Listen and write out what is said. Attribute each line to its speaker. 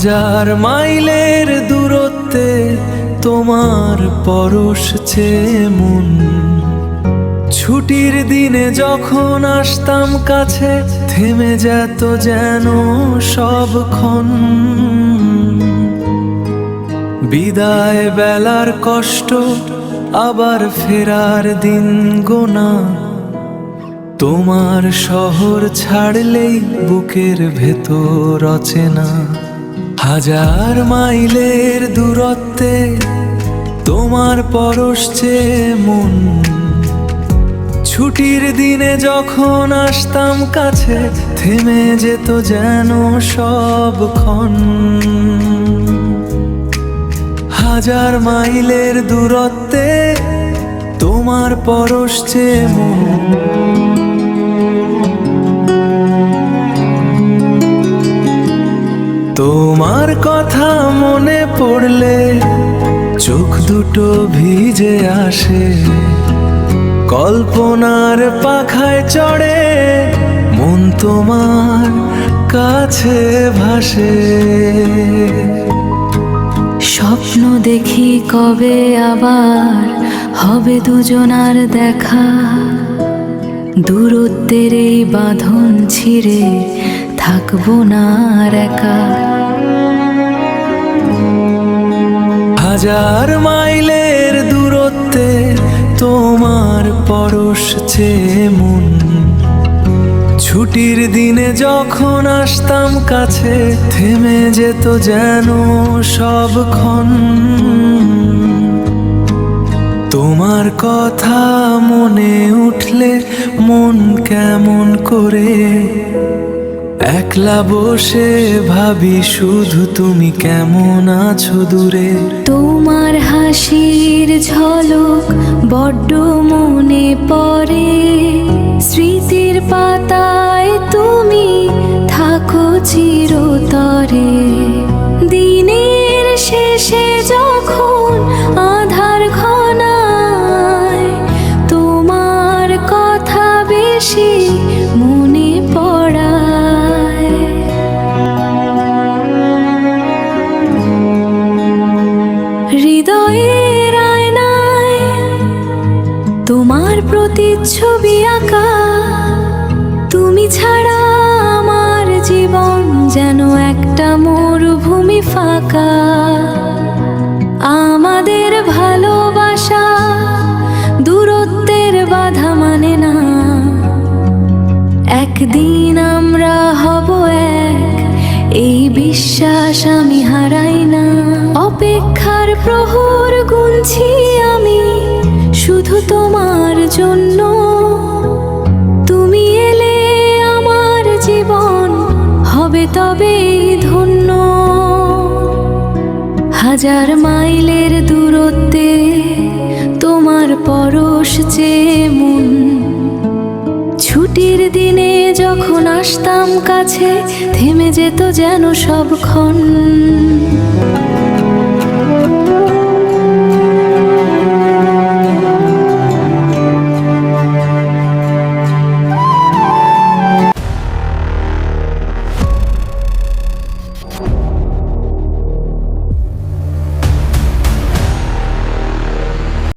Speaker 1: হাজার মাইলের দূরত্বে তোমার পরশ চেয়ে মন, ছুটির দিনে যখন আসতাম কাছে থেমে যেত যেন সবক্ষণ। বিদায় বেলার কষ্ট আবার ফেরার দিন গোনা, তোমার শহর ছাড়লেই বুকের ভেতর অচেনা। হাজার মাইলের দূরত্বে তোমার পরশ চেয়ে মন, ছুটির দিনে যখন আসতাম কাছে থেমে যেত যেন সবক্ষণ। হাজার মাইলের দূরত্বে তোমার পরশ চেয়ে মন। তোমার কথা মনে পড়লে চোখ দুটো ভিজে আসে, কল্পনার পাখায় চড়ে মন তোমার কাছে ভাসে।
Speaker 2: স্বপ্ন দেখি কবে আবার হবে দুজনার দেখা, দূরত্বের এই বাঁধন ছিঁড়ে থাকবো না আর একা।
Speaker 1: হাজার মাইলের দূরত্বে তোমার পরশ চেয়ে মন, ছুটির দিনে যখন আসতাম কাছে থেমে যেত যেন সবক্ষণ। তোমার কথা মনে উঠলে মন কেমন করে, একলা বসে ভাবি শুধু তুমি কেমন আছো দূরে।
Speaker 2: তোমার হাসির ঝলক বড্ড মনে পড়ে, স্মৃতির পাতায় তুমি থাকো চিরতরে। দিনের শেষে যখন আধার ঘনায় তোমার কথা বেশি মনে পড়ায়। হৃদয়ের আয়নায় তোমার প্রতিচ্ছবি আঁকা, তুমি ছাড়া আমার জীবন যেন একটা মরুভূমি ফাঁকা। আমাদের ভালোবাসা দূরত্বের বাধা মানে না, একদিন আমরা হব এক এই বিশ্বাস আমি হারাই না। অপেক্ষার প্রহর গুনছি আমি শুধু তোমার জন্য, তুমি এলে আমার জীবন হবে তবেই ধন্য। হাজার মাইলের দূরত্বে তোমার পরশ চেয়ে মন, ছুটির দিনে যখন আসতাম কাছে থেমে যেত যেন সবক্ষণ।